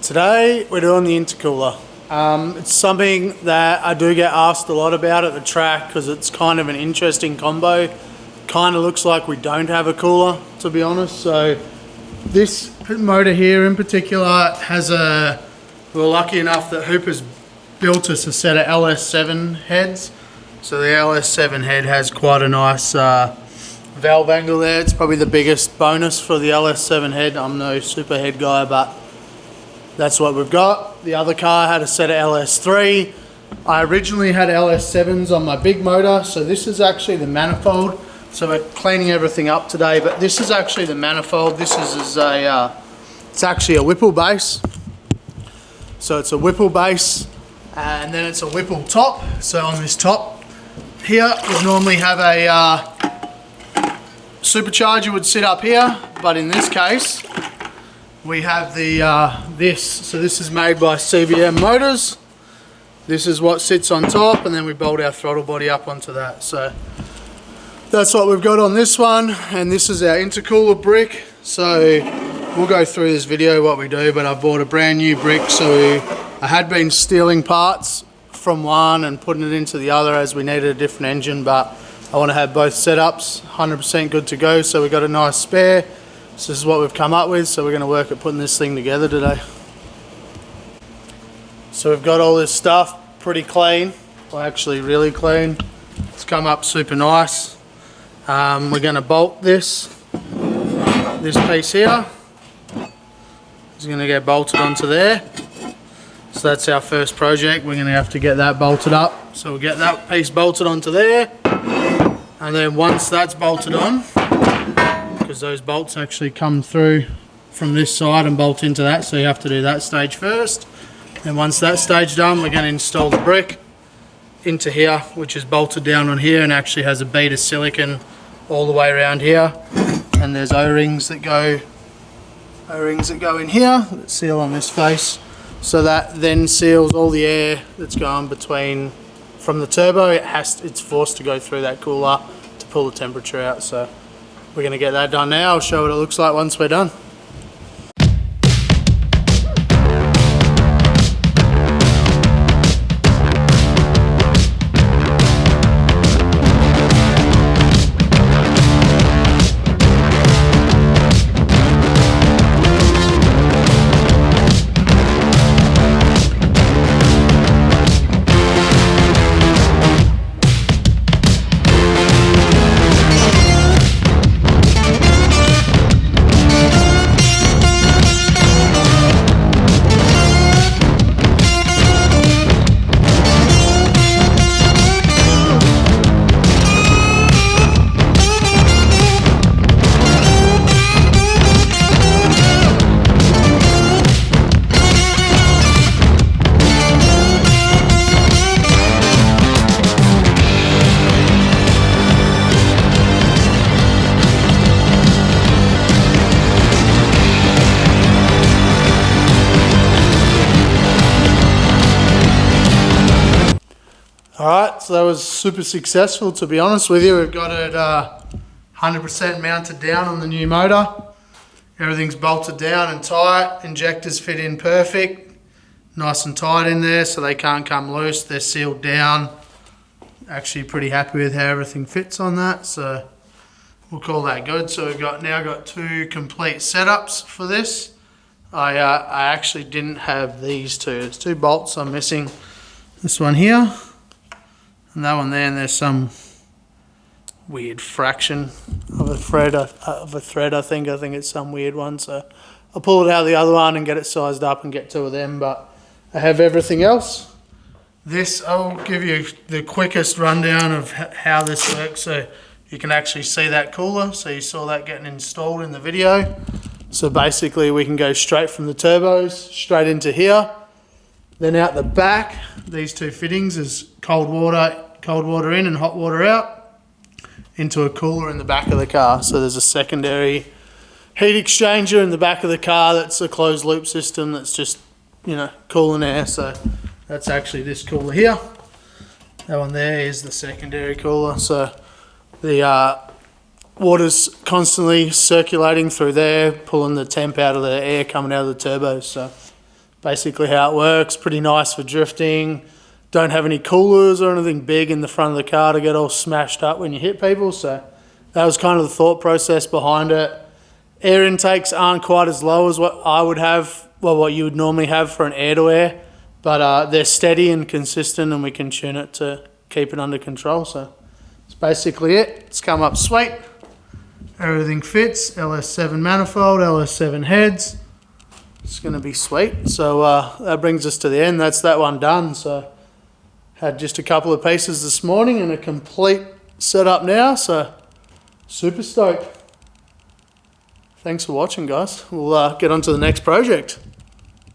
Today we're doing the intercooler. It's something that I do get asked a lot about at the track because it's kind of an interesting combo. Kind of looks like we don't have a cooler, to be honest. So this motor here in particular has we're lucky enough that Hooper's built us a set of LS7 heads. So the LS7 head has quite a nice valve angle there. It's probably the biggest bonus for the LS7 head. I'm no super head guy, but that's what we've got. The other car had a set of LS3. I originally had LS7s on my big motor, so this is actually the manifold. So we're cleaning everything up today, but this is actually the manifold. This is it's actually a Whipple base. So it's a Whipple base, and then it's a Whipple top. So on this top here, we normally have a supercharger would sit up here, but in this case, we have the this. So this is made by CVM Motors. This is what sits on top, and then we bolt our throttle body up onto that. So that's what we've got on this one, and this is our intercooler brick. So we'll go through this video what we do, but I bought a brand new brick. So I had been stealing parts from one and putting it into the other as we needed a different engine, but I want to have both setups 100% good to go. So we got a nice spare. So this is what we've come up with, so we're going to work at putting this thing together today. So we've got all this stuff pretty clean, well actually really clean. It's come up super nice. We're going to bolt this piece here. It's going to get bolted onto there. So that's our first project. We're going to have to get that bolted up. So we'll get that piece bolted onto there, and then once that's bolted on, because those bolts actually come through from this side and bolt into that, so you have to do that stage first. And once that stage done, we're going to install the brick into here, which is bolted down on here and actually has a bead of silicon all the way around here. And there's O-rings that go in here that seal on this face, so that then seals all the air that's going between from the turbo. It's forced to go through that cooler to pull the temperature out. So we're going to get that done now. I'll show what it looks like once we're done. Alright, so that was super successful, to be honest with you. We've got it 100% mounted down on the new motor. Everything's bolted down and tight. Injectors fit in perfect. Nice and tight in there, so they can't come loose. They're sealed down. Actually pretty happy with how everything fits on that, so we'll call that good. So we've now got two complete setups for this. I actually didn't have these two. There's two bolts I'm missing. This one here. And that one there, and there's some weird fraction of a thread. I think it's some weird one. So I'll pull it out of the other one and get it sized up and get two of them. But I have everything else. I'll give you the quickest rundown of how this works, so you can actually see that cooler. So you saw that getting installed in the video. So basically, we can go straight from the turbos straight into here. Then out the back, these two fittings is cold water in and hot water out into a cooler in the back of the car. So there's a secondary heat exchanger in the back of the car that's a closed loop system that's just, cooling air. So that's actually this cooler here. That one there is the secondary cooler. So the water's constantly circulating through there, pulling the temp out of the air coming out of the turbos. So basically how it works. Pretty nice for drifting. Don't have any coolers or anything big in the front of the car to get all smashed up when you hit people. So that was kind of the thought process behind it. Air intakes aren't quite as low as what I would have, well, what you would normally have for an air-to-air, but they're steady and consistent, and we can tune it to keep it under control. So that's basically it. It's come up sweet. Everything fits. LS7 manifold, LS7 heads. It's going to be sweet. So that brings us to the end. That's that one done. So had just a couple of pieces this morning and a complete setup now. So super stoked. Thanks for watching, guys. We'll get on to the next project.